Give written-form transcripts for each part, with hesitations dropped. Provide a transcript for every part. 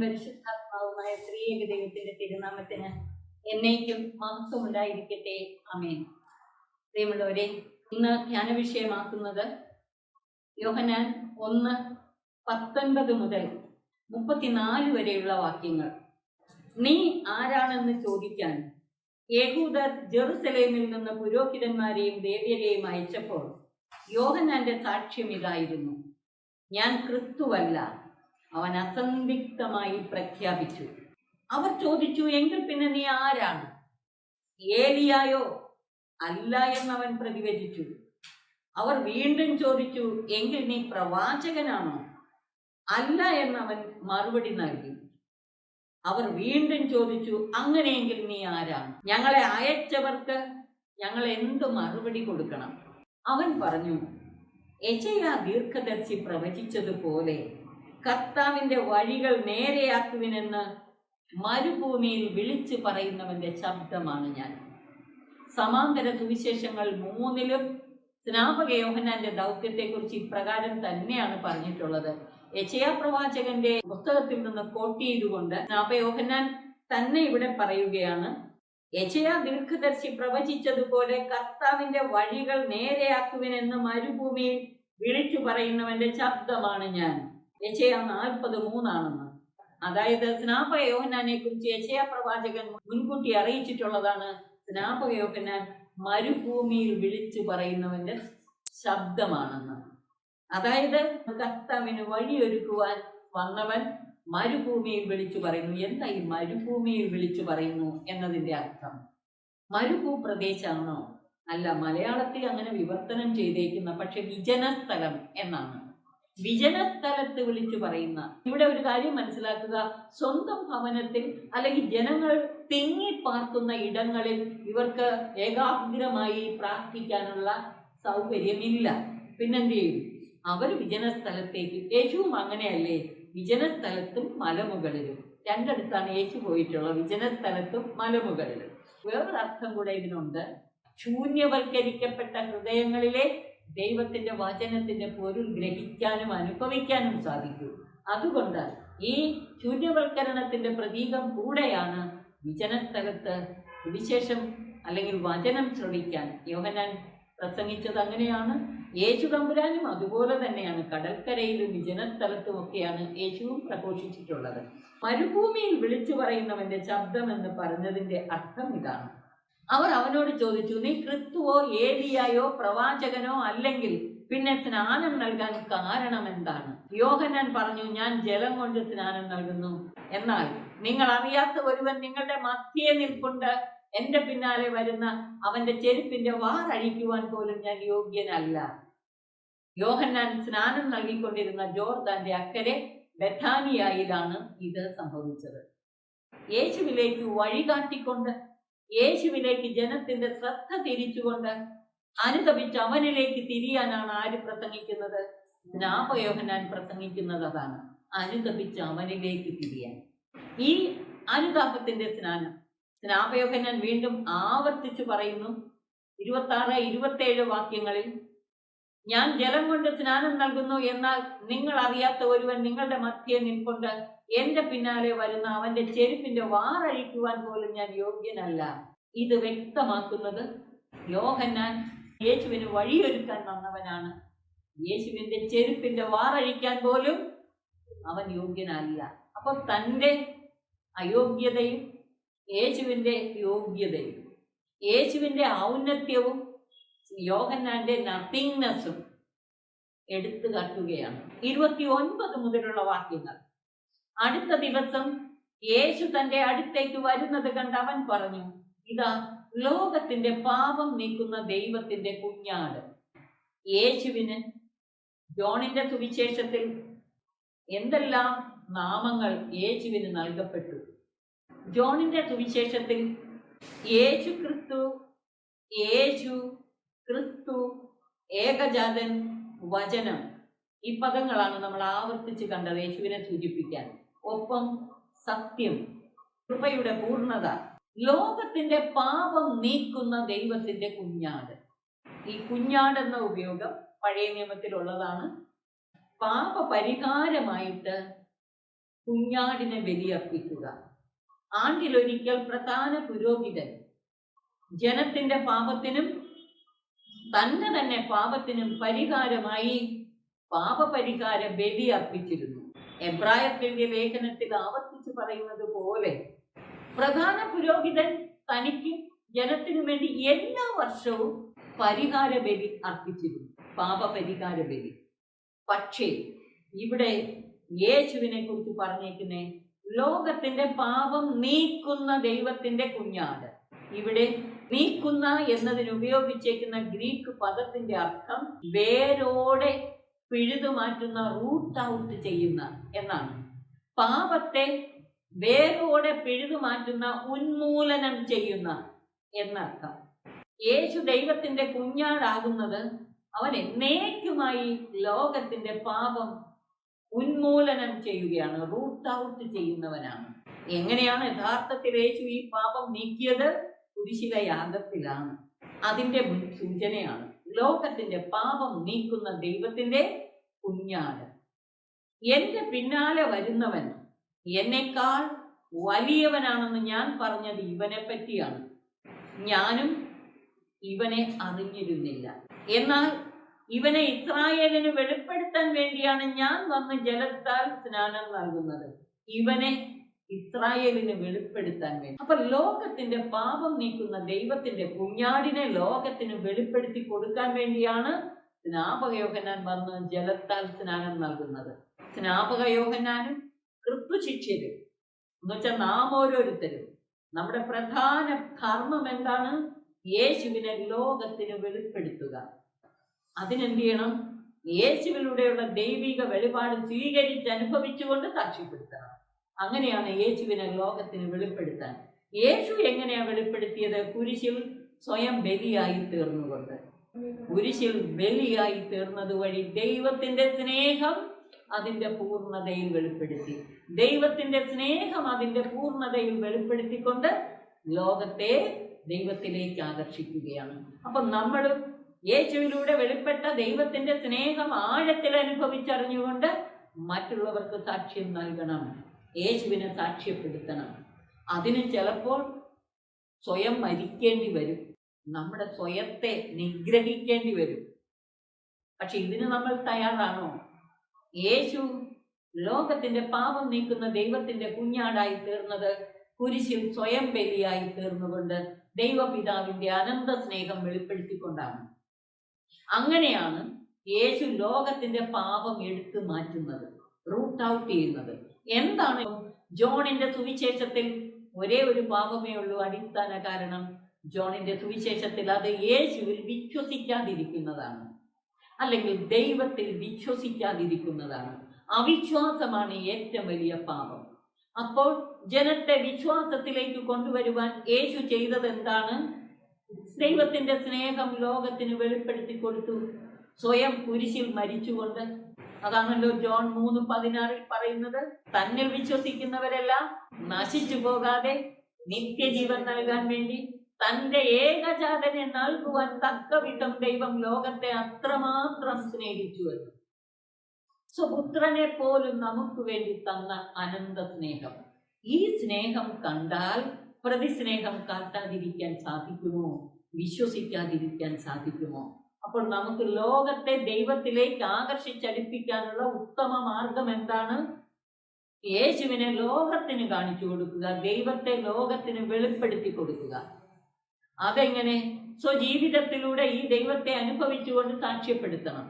പരിശുദ്ധാത്മാവുമായ ത്രിയേക ദൈവത്തിന്റെ തിരുനാമത്തിന് എന്നേക്കും മഹത്വം ഉണ്ടായിരിക്കട്ടെ. ആമേൻ. പ്രിയമുള്ളവരെ, ഇന്ന് ധ്യാന വിഷയമാക്കുന്നത് യോഹന്നാൻ 1:19 മുതൽ 34 വരെയുള്ള വാക്യങ്ങൾ. നീ ആരാണെന്ന് ചോദിക്കാൻ യഹൂദർ ജെറുസലേമിൽ നിന്ന് പുരോഹിതന്മാരെയും ലേവ്യരെയും അയച്ചപ്പോൾ യോഹന്നാന്റെ സാക്ഷ്യം ഇതായിരുന്നു: ഞാൻ ക്രിസ്തുവല്ല. അവൻ അസന്ദിഗ്ധമായി പ്രഖ്യാപിച്ചു. അവർ ചോദിച്ചു, എങ്കിൽ പിന്നെ നീ ആരാണ്? ഏലിയായോ? അല്ല എന്നവൻ പ്രതിവചിച്ചു. അവർ വീണ്ടും ചോദിച്ചു, എങ്കിൽ നീ പ്രവാചകനാണോ? അല്ല എന്നവൻ മറുപടി നൽകി. അവർ വീണ്ടും ചോദിച്ചു, അങ്ങനെയെങ്കിൽ നീ ആരാണ്? ഞങ്ങളെ അയച്ചവർക്ക് ഞങ്ങൾ എന്തു മറുപടി കൊടുക്കണം? അവൻ പറഞ്ഞു, യെശയ്യാ ദീർഘദർശി പ്രവചിച്ചതുപോലെ കർത്താവിന്റെ വഴികൾ നേരെയാക്കുവിനെന്ന് മരുഭൂമിയിൽ വിളിച്ചു പറയുന്നവന്റെ ശബ്ദമാണ് ഞാൻ. സമാന്തര സുവിശേഷങ്ങൾ 3-ലും സ്നാപക യോഹന്നാന്റെ ദൗത്യത്തെക്കുറിച്ച് ഇപ്രകാരം തന്നെയാണ് പറഞ്ഞിട്ടുള്ളത്. യെശയ്യാ പ്രവാചകന്റെ പുസ്തകത്തിൽ നിന്ന് കോട്ട് ചെയ്തുകൊണ്ട് സ്നാപക യോഹന്നാൻ തന്നെ ഇവിടെ പറയുകയാണ്, യെശയ്യാ ദീർഘദർശി പ്രവചിച്ചതുപോലെ കർത്താവിന്റെ വഴികൾ നേരെയാക്കുവിനെന്ന് മരുഭൂമിയിൽ വിളിച്ചു പറയുന്നവന്റെ ശബ്ദമാണ് ഞാൻ. യെശയ്യാ 40:3 അതായത് സ്നാപക യോഹന്നാനെ കുറിച്ച് യെശയ്യാ പ്രവാചകൻ മുൻകൂട്ടി അറിയിച്ചിട്ടുള്ളതാണ്. സ്നാപക യോഹന്നാൻ മരുഭൂമിയിൽ വിളിച്ചു പറയുന്നവന്റെ ശബ്ദമാണെന്ന്. അതായത് കർത്താവിന് വഴിയൊരുക്കുവാൻ വന്നവൻ മരുഭൂമിയിൽ വിളിച്ചു പറയുന്നു. എന്താ ഈ മരുഭൂമിയിൽ വിളിച്ചു പറയുന്നു എന്നതിന്റെ അർത്ഥം? മരുഭൂപ്രദേശമാണോ? അല്ല, മലയാളത്തിൽ അങ്ങനെ വിവർത്തനം ചെയ്തേക്കുന്ന പക്ഷെ വിജനസ്ഥലം എന്നാണ്. വിജനസ്ഥലത്ത് വിളിച്ചു പറയുന്ന. ഇവിടെ ഒരു കാര്യം മനസ്സിലാക്കുക, സ്വന്തം ഭവനത്തിൽ അല്ലെങ്കിൽ ജനങ്ങൾ തിങ്ങിപ്പാർക്കുന്ന ഇടങ്ങളിൽ ഇവർക്ക് ഏകാഗ്രമായി പ്രാർത്ഥിക്കാനുള്ള സൗകര്യമില്ല. പിന്നെന്ത് ചെയ്യും? അവർ വിജനസ്ഥലത്തേക്ക്. യേശുവും അങ്ങനെയല്ലേ? വിജനസ്ഥലത്തും മലമുകളിലും. രണ്ടിടത്താണ് യേശു പോയിട്ടുള്ളത്, വിജനസ്ഥലത്തും മലമുകളിലും. വേറൊരർത്ഥം കൂടെ ഇതിനുണ്ട്. ശൂന്യവൽക്കരിക്കപ്പെട്ട ഹൃദയങ്ങളിലെ ദൈവത്തിന്റെ വചനത്തിന്റെ പൊരുൾ ഗ്രഹിക്കാനും അനുഭവിക്കാനും സാധിക്കൂ. അതുകൊണ്ട് ഈ ശൂന്യവൽക്കരണത്തിന്റെ പ്രതീകം കൂടെയാണ് വിജനസ്ഥലത്ത് സുവിശേഷം അല്ലെങ്കിൽ വചനം ശ്രവിക്കാൻ യോഹന്നാൻ പ്രസംഗിച്ചത്. അങ്ങനെയാണ് യേശു തമ്പുരാനും അതുപോലെ തന്നെയാണ്. കടൽക്കരയിലും വിജനസ്ഥലത്തും ഒക്കെയാണ് യേശുവും പ്രഘോഷിച്ചിട്ടുള്ളത്. മരുഭൂമിയിൽ വിളിച്ചു പറയുന്നവന്റെ ശബ്ദം എന്ന് പറഞ്ഞതിന്റെ അർത്ഥം ഇതാണ്. അവർ അവനോട് ചോദിച്ചു, നീ ക്രിസ്തുവോ ഏലിയായോ പ്രവാചകനോ അല്ലെങ്കിൽ പിന്നെ സ്നാനം നൽകാൻ കാരണം എന്താണ്? യോഹന്നാൻ പറഞ്ഞു, ഞാൻ ജലം കൊണ്ട് സ്നാനം നൽകുന്നു. എന്നാൽ നിങ്ങൾ അറിയാത്ത ഒരുവൻ നിങ്ങളുടെ മധ്യേ നിൽപ്പുണ്ട്. എന്റെ പിന്നാലെ വരുന്ന അവന്റെ ചെരുപ്പിന്റെ വാറഴിക്കുവാൻ പോലും ഞാൻ യോഗ്യനല്ല. യോഹന്നാൻ സ്നാനം നൽകിക്കൊണ്ടിരുന്ന ജോർദാന്റെ അക്കരെ ബെഥാനിയായിലാണ് ഇത് സംഭവിച്ചത്. യേശുവിലേക്ക് വഴികാട്ടിക്കൊണ്ട്, യേശുവിലേക്ക് ജനത്തിന്റെ ശ്രദ്ധ തിരിച്ചുകൊണ്ട് അനുതപിച്ച് അവനിലേക്ക് തിരിയാനാണ് ആര് പ്രസംഗിക്കുന്നത്? സ്നാപക യോഹന്നാൻ പ്രസംഗിക്കുന്നത് അതാണ്, അനുതപിച്ച് അവനിലേക്ക് തിരിയാൻ. ഈ അനുതാപത്തിന്റെ സ്നാനം സ്നാപക യോഹന്നാൻ വീണ്ടും ആവർത്തിച്ചു പറയുന്നു. 26-27 വാക്യങ്ങളിൽ, ഞാൻ ജലം കൊണ്ട് സ്നാനം നൽകുന്നു, എന്നാൽ നിങ്ങൾ അറിയാത്ത ഒരുവൻ നിങ്ങളുടെ മധ്യേ നിൽപ്പുണ്ട്. എന്റെ പിന്നാലെ വരുന്ന അവന്റെ ചെരുപ്പിന്റെ വാറഴിക്കുവാൻ പോലും ഞാൻ യോഗ്യനല്ല. ഇത് വ്യക്തമാക്കുന്നത് യോഹന്നാൻ യേശുവിന് വഴിയൊരുക്കാൻ വന്നവനാണ്. യേശുവിന്റെ ചെരുപ്പിന്റെ വാറഴിക്കാൻ പോലും അവൻ യോഗ്യനല്ല. അപ്പൊ തൻ്റെ അയോഗ്യതയും യേശുവിന്റെ യോഗ്യതയും, യേശുവിന്റെ ഔന്നത്യവും യോഹന്നാന്റെ നത്തിങ്നെസ്സും എടുത്തു കാട്ടുകയാണ്. 29 മുതലുള്ള വാക്യങ്ങൾ. അടുത്ത ദിവസം യേശു തന്റെ അടുത്തേക്ക് വരുന്നത് കണ്ട് അവൻ പറഞ്ഞു, ഇതാ ലോകത്തിന്റെ പാപം നീക്കുന്ന ദൈവത്തിന്റെ കുഞ്ഞാട്. യേശുവിന് ജോണിന്റെ സുവിശേഷത്തിൽ എന്തെല്ലാം നാമങ്ങൾ യേശുവിന് നൽകപ്പെട്ടു. ജോണിന്റെ സുവിശേഷത്തിൽ യേശു ക്രിസ്തു, യേശു ക്രിസ്തു, ഏകജാതൻ, വചനം, ഈ പദങ്ങളാണ് നമ്മൾ ആവർത്തിച്ച് കണ്ടത് യേശുവിനെ സൂചിപ്പിക്കാൻ. ഒപ്പം സത്യം, കൃപയുടെ പൂർണ്ണത, ലോകത്തിന്റെ പാപം നീക്കുന്ന ദൈവത്തിന്റെ കുഞ്ഞാട്. ഈ കുഞ്ഞാട് എന്ന ഉപയോഗം പഴയ നിയമത്തിലുള്ളതാണ്. പാപപരിഹാരമായിട്ട് കുഞ്ഞാടിനെ ബലിയർപ്പിക്കുക. ആണ്ടിലൊരിക്കൽ പ്രധാന പുരോഹിതൻ ജനത്തിന്റെ പാപത്തിനും തന്റെ തന്നെ പാപത്തിനും പരിഹാരമായി പാപപരിഹാര ബലി അർപ്പിച്ചിരുന്നു. എബ്രായർക്കെഴുതിയ ലേഖനത്തിൽ ആവർത്തിച്ചു പറയുന്നത് പോലെ പ്രധാന പുരോഹിതൻ തനിക്ക് ജനത്തിനു വേണ്ടി എല്ലാ വർഷവും പരിഹാര ബലി അർപ്പിച്ചിരുന്നു, പാപപരിഹാര ബലി. പക്ഷേ ഇവിടെ യേശുവിനെ കുറിച്ച് പറഞ്ഞേക്കുന്നേ ലോകത്തിന്റെ പാപം നീക്കുന്ന ദൈവത്തിന്റെ കുഞ്ഞാട്. ഇവിടെ നീക്കുന്ന എന്നതിന് ഉപയോഗിച്ചേക്കുന്ന ഗ്രീക്ക് പദത്തിന്റെ അർത്ഥം വേരോടെ പിഴുതുമാറ്റുന്ന, റൂട്ട് ഔട്ട് ചെയ്യുന്ന എന്നാണ്. പാപത്തെ വേരോടെ പിഴുതുമാറ്റുന്ന, ഉന്മൂലനം ചെയ്യുന്ന എന്നർത്ഥം. യേശു ദൈവത്തിന്റെ കുഞ്ഞാടാകുന്നത് അവൻ എന്നേക്കുമായി ലോകത്തിന്റെ പാപം ഉന്മൂലനം ചെയ്യുകയാണ്, റൂട്ട് ഔട്ട് ചെയ്യുന്നവനാണ്. എങ്ങനെയാണ് യഥാർത്ഥത്തിൽ യേശു ഈ പാപം നീക്കിയത്? കുരിശിലെ യാഗത്തിലാണ്. അതിന്റെ മുൻ സൂചനയാണ് ലോകത്തിന്റെ പാപം നീക്കുന്ന ദൈവത്തിന്റെ കുഞ്ഞാട്. എന്റെ പിന്നാലെ വരുന്നവൻ എന്നെക്കാൾ വലിയവനാണെന്ന് ഞാൻ പറഞ്ഞത് ഇവനെ പറ്റിയാണ്. ഞാനും ഇവനെ അറിഞ്ഞിരുന്നില്ല, എന്നാൽ ഇവനെ ഇസ്രായേലിന് വെളിപ്പെടുത്താൻ വേണ്ടിയാണ് ഞാൻ വന്ന് ജലത്താൽ സ്നാനം നൽകുന്നത്. ഇവനെ ഇസ്രായേലിന് വെളിപ്പെടുത്താൻ വേണ്ടി. അപ്പൊ ലോകത്തിന്റെ പാപം നീക്കുന്ന ദൈവത്തിന്റെ കുഞ്ഞാടിനെ ലോകത്തിന് വെളിപ്പെടുത്തി കൊടുക്കാൻ വേണ്ടിയാണ് സ്നാപക യോഹന്നാൻ വന്ന് ജലത്താൽ സ്നാനം നൽകുന്നത്. സ്നാപക യോഹന്നാനും ക്രിസ്തുശിഷ്യരും എന്നുവെച്ചാൽ നാം ഓരോരുത്തരും നമ്മുടെ പ്രധാന ധർമ്മം എന്താണ്? യേശുവിനെ ലോകത്തിന് വെളിപ്പെടുത്തുക. അതിനെന്ത് ചെയ്യണം? യേശുവിലൂടെയുള്ള ദൈവിക വെളിപാട് സ്വീകരിച്ച് അനുഭവിച്ചുകൊണ്ട് സാക്ഷ്യപ്പെടുത്തണം. അങ്ങനെയാണ് യേശുവിനെ ലോകത്തിന് വെളിപ്പെടുത്താൻ. യേശു എങ്ങനെയാ വെളിപ്പെടുത്തിയത്? കുരിശിൽ സ്വയം ബലിയായി തീർന്നുകൊണ്ട്. കുരിശിൽ ബലിയായി തീർന്നത് വഴി ദൈവത്തിന്റെ സ്നേഹം അതിന്റെ പൂർണ്ണതയിൽ വെളിപ്പെടുത്തി. ദൈവത്തിന്റെ സ്നേഹം അതിന്റെ പൂർണ്ണതയിൽ വെളിപ്പെടുത്തിക്കൊണ്ട് ലോകത്തെ ദൈവത്തിലേക്ക് ആകർഷിക്കുകയാണ്. അപ്പൊ നമ്മൾ യേശുവിലൂടെ വെളിപ്പെട്ട ദൈവത്തിന്റെ സ്നേഹം ആഴത്തിൽ അനുഭവിച്ചറിഞ്ഞുകൊണ്ട് മറ്റുള്ളവർക്ക് സാക്ഷ്യം നൽകണം, യേശുവിനെ സാക്ഷ്യപ്പെടുത്തണം. അതിന് ചിലപ്പോൾ സ്വയം മരിക്കേണ്ടി വരും, നമ്മുടെ സ്വയത്തെ നിഗ്രഹിക്കേണ്ടി വരും. പക്ഷെ ഇതിന് നമ്മൾ തയ്യാറാണോ? യേശു ലോകത്തിന്റെ പാപം നീക്കുന്ന ദൈവത്തിന്റെ കുഞ്ഞാടായി തീർന്നത് കുരിശിൽ സ്വയം ബലിയായി തീർന്നുകൊണ്ട് ദൈവപിതാവിന്റെ അനന്ത സ്നേഹം വെളിപ്പെടുത്തിക്കൊണ്ടാണ്. അങ്ങനെയാണ് യേശു ലോകത്തിന്റെ പാപം എടുത്തു മാറ്റുന്നത്, റൂട്ട് ഔട്ട് ചെയ്യുന്നത്. എന്താണ്? ജോണിന്റെ സുവിശേഷത്തിൽ ഒരേ ഒരു പാപമേ ഉള്ളൂ. അടിസ്ഥാന കാരണം ജോണിന്റെ സുവിശേഷത്തിൽ അത് യേശുവിൽ വിശ്വസിക്കാതിരിക്കുന്നതാണ്, അല്ലെങ്കിൽ ദൈവത്തിൽ വിശ്വസിക്കാതിരിക്കുന്നതാണ്. അവിശ്വാസമാണ് ഏറ്റവും വലിയ പാപം. അപ്പോൾ ജനത്തെ വിശ്വാസത്തിലേക്ക് കൊണ്ടുവരുവാൻ യേശു ചെയ്തത് എന്താണ്? ദൈവത്തിന്റെ സ്നേഹം ലോകത്തിന് വെളിപ്പെടുത്തി കൊടുത്തു, സ്വയം കുരിശിൽ മരിച്ചുകൊണ്ട്. അതാണല്ലോ ജോൺ 3:16 പറയുന്നത്, തന്നിൽ വിശ്വസിക്കുന്നവരെല്ലാം നശിച്ചു പോകാതെ നിത്യജീവൻ നൽകാൻ വേണ്ടി തന്റെ ഏകജാതനെ നൽകുവാൻ തക്കവിധം ദൈവം ലോകത്തെ അത്രമാത്രം സ്നേഹിച്ചുവെന്ന്. സ്വപുത്രനെ പോലും നമുക്ക് വേണ്ടി തന്ന അനന്ത സ്നേഹം. ഈ സ്നേഹം കണ്ടാൽ പ്രതിസ്നേഹം കാട്ടാതിരിക്കാൻ സാധിക്കുമോ? വിശ്വസിക്കാതിരിക്കാൻ സാധിക്കുമോ? അപ്പോൾ നമുക്ക് ലോകത്തെ ദൈവത്തിലേക്ക് ആകർഷിച്ചടിപ്പിക്കാനുള്ള ഉത്തമ മാർഗം എന്താണ്? യേശുവിനെ ലോകത്തിന് കാണിച്ചു കൊടുക്കുക, ദൈവത്തെ ലോകത്തിന് വെളിപ്പെടുത്തി കൊടുക്കുക. അതെങ്ങനെ? സ്വജീവിതത്തിലൂടെ ഈ ദൈവത്തെ അനുഭവിച്ചുകൊണ്ട് സാക്ഷ്യപ്പെടുത്തണം.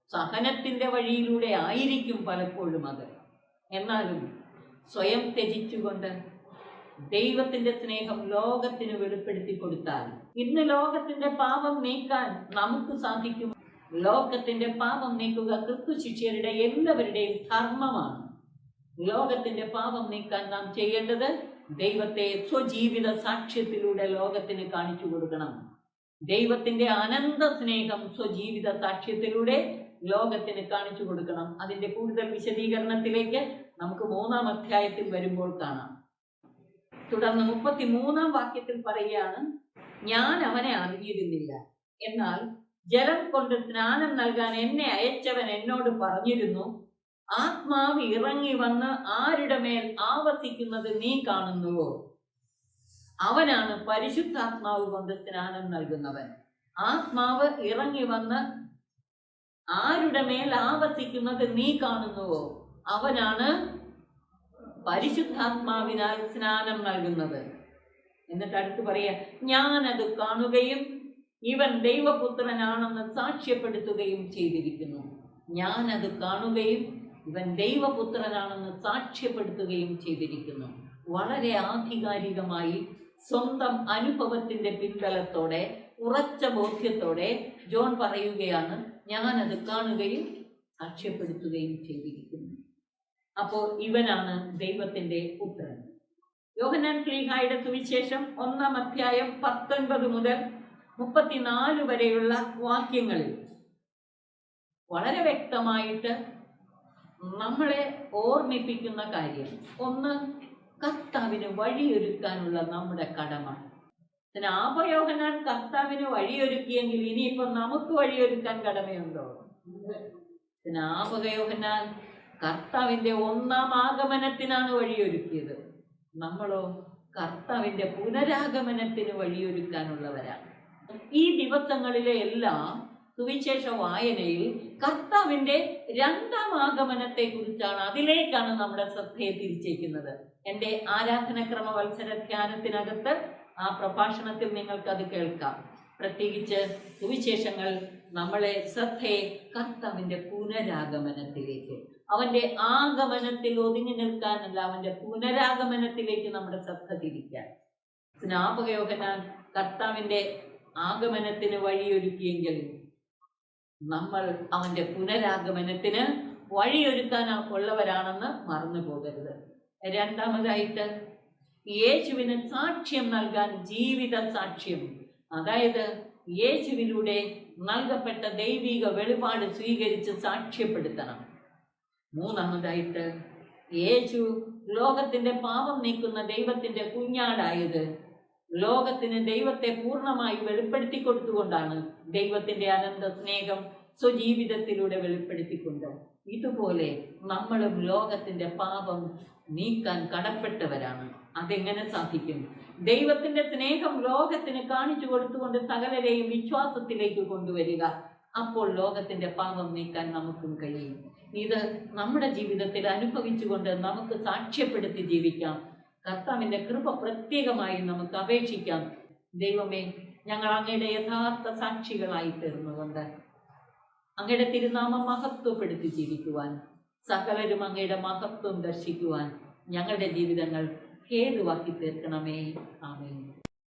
സഹനത്തിന്റെ വഴിയിലൂടെ ആയിരിക്കും പലപ്പോഴും അത്. എന്നാലും സ്വയം ത്യജിച്ചുകൊണ്ട് ദൈവത്തിന്റെ സ്നേഹം ലോകത്തിന് വെളിപ്പെടുത്തി കൊടുത്താൽ ഇന്ന് ലോകത്തിന്റെ പാപം നീക്കാൻ നമുക്ക് സാധിക്കും. ലോകത്തിന്റെ പാപം നീക്കുക ക്രിസ്തുശിഷ്യരുടെ എല്ലാവരുടെയും ധർമ്മമാണ്. ലോകത്തിന്റെ പാപം നീക്കാൻ നാം ചെയ്യേണ്ടത് ദൈവത്തെ സ്വജീവിത സാക്ഷ്യത്തിലൂടെ ലോകത്തിന് കാണിച്ചു കൊടുക്കണം. ദൈവത്തിന്റെ അനന്ത സ്നേഹം സ്വജീവിത സാക്ഷ്യത്തിലൂടെ ലോകത്തിന് കാണിച്ചു കൊടുക്കണം. അതിന്റെ കൂടുതൽ വിശദീകരണത്തിലേക്ക് നമുക്ക് 3-ാം അധ്യായത്തിൽ വരുമ്പോൾ കാണാം. തുടർന്ന് 33-ാം വാക്യത്തിൽ പറയുകയാണ്, ഞാൻ അവനെ അറിഞ്ഞിരുന്നില്ല, എന്നാൽ ജലം കൊണ്ട് സ്നാനം നൽകാൻ എന്നെ അയച്ചവൻ എന്നോട് പറഞ്ഞിരുന്നു, ആത്മാവ് ഇറങ്ങി വന്ന് ആരുടെ മേൽ ആവസിക്കുന്നത് നീ കാണുന്നുവോ അവനാണ് പരിശുദ്ധാത്മാവ് കൊണ്ട് സ്നാനം നൽകുന്നവൻ. ആത്മാവ് ഇറങ്ങി വന്ന് ആരുടെ മേൽ ആവസിക്കുന്നത് നീ കാണുന്നുവോ അവനാണ് പരിശുദ്ധാത്മാവിനാൽ സ്നാനം നൽകുന്നത്. എന്നിട്ട് അടുത്ത് പറയാ, ഞാനത് കാണുകയും ഇവൻ ദൈവപുത്രനാണെന്ന് സാക്ഷ്യപ്പെടുത്തുകയും ചെയ്തിരിക്കുന്നു. ഞാനത് കാണുകയും ഇവൻ ദൈവപുത്രനാണെന്ന് സാക്ഷ്യപ്പെടുത്തുകയും ചെയ്തിരിക്കുന്നു. വളരെ ആധികാരികമായി സ്വന്തം അനുഭവത്തിന്റെ പിൻബലത്തോടെ ഉറച്ച ബോധ്യത്തോടെ ജോൺ പറയുകയാണ്, ഞാനത് കാണുകയും സാക്ഷ്യപ്പെടുത്തുകയും ചെയ്തിരിക്കുന്നു. അപ്പോൾ ഇവനാണ് ദൈവത്തിന്റെ പുത്രൻ. യോഹന്നാൻ ശ്ലീഹായുടെ സുവിശേഷം 1-ാം അധ്യായം 19 മുതൽ 34 വരെയുള്ള വാക്യങ്ങളിൽ വളരെ വ്യക്തമായിട്ട് നമ്മളെ ഓർമ്മിപ്പിക്കുന്ന കാര്യം, ഒന്ന്, കർത്താവിന് വഴിയൊരുക്കാനുള്ള നമ്മുടെ കടമ. യോഹന്നാൻ കർത്താവിന് വഴിയൊരുക്കിയെങ്കിൽ ഇനിയിപ്പോൾ നമുക്ക് വഴിയൊരുക്കാൻ കടമയുണ്ടോ? യോഹന്നാൻ കർത്താവിന്റെ 1-ാം ആഗമനത്തിനാണ് വഴിയൊരുക്കിയത്. നമ്മളോ കർത്താവിന്റെ പുനരാഗമനത്തിന് വഴിയൊരുക്കാനുള്ളവരാണ്. ഈ ദിവസങ്ങളിലെ എല്ലാം സുവിശേഷ വായനയിൽ കർത്താവിന്റെ 2-ാം ആഗമനത്തെ കുറിച്ചാണ്, അതിലേക്കാണ് നമ്മുടെ ശ്രദ്ധയെ തിരിച്ചേക്കുന്നത്. എൻ്റെ ആരാധനക്രമ വത്സര ധ്യാനത്തിനകത്ത് ആ പ്രഭാഷണത്തിൽ നിങ്ങൾക്കത് കേൾക്കാം. പ്രത്യേകിച്ച് സുവിശേഷങ്ങൾ നമ്മളെ ശ്രദ്ധയെ കർത്താവിന്റെ പുനരാഗമനത്തിലേക്ക്, അവന്റെ ആഗമനത്തിൽ ഒതുങ്ങി നിൽക്കാനല്ല, അവന്റെ പുനരാഗമനത്തിലേക്ക് നമ്മുടെ ശ്രദ്ധ തിരിക്കാൻ. യോഹന്നാൻ കർത്താവിന്റെ ആഗമനത്തിന് വഴിയൊരുക്കിയെങ്കിൽ നമ്മൾ അവന്റെ പുനരാഗമനത്തിന് വഴിയൊരുക്കാൻ ഉള്ളവരാണെന്ന് മറന്നു പോകരുത്. രണ്ടാമതായിട്ട്, യേശുവിന് സാക്ഷ്യം നൽകാൻ ജീവിത സാക്ഷ്യം, അതായത് യേശുവിലൂടെ നൽകപ്പെട്ട ദൈവിക വെളിപാട് സ്വീകരിച്ച് സാക്ഷ്യപ്പെടുത്തണം. മൂന്നാമതായിട്ട്, യേശു ലോകത്തിന്റെ പാപം നീക്കുന്ന ദൈവത്തിന്റെ കുഞ്ഞാടായത് ലോകത്തിന് ദൈവത്തെ പൂർണ്ണമായി വെളിപ്പെടുത്തി കൊടുത്തുകൊണ്ടാണ്. ദൈവത്തിന്റെ അനന്ത സ്നേഹം സ്വജീവിതത്തിലൂടെ വെളിപ്പെടുത്തിക്കൊണ്ട് ഇതുപോലെ നമ്മളും ലോകത്തിന്റെ പാപം നീക്കാൻ കടപ്പെട്ടവരാണ്. അതെങ്ങനെ സാധിക്കും? ദൈവത്തിന്റെ സ്നേഹം ലോകത്തിന് കാണിച്ചു കൊടുത്തുകൊണ്ട് സകലരെയും വിശ്വാസത്തിലേക്ക് കൊണ്ടുവരിക. അപ്പോൾ ലോകത്തിന്റെ പാപം നീക്കാൻ നമുക്കും കഴിയും. ഇത് നമ്മുടെ ജീവിതത്തിൽ അനുഭവിച്ചുകൊണ്ട് നമുക്ക് സാക്ഷ്യപ്പെടുത്തി ജീവിക്കാം. കർത്താവിന്റെ കൃപ പ്രത്യേകമായി നമുക്ക് അപേക്ഷിക്കാം. ദൈവമേ, ഞങ്ങൾ അങ്ങയുടെ യഥാർത്ഥ സാക്ഷികളായി തീർന്നുകൊണ്ട് അങ്ങയുടെ തിരുനാമം മഹത്വപ്പെടുത്തി ജീവിക്കുവാൻ, സകലരും അങ്ങയുടെ മഹത്വം ദർശിക്കുവാൻ ഞങ്ങളുടെ ജീവിതങ്ങൾ ഹേതുവാക്കി തീർക്കണമേ. ആമേൻ.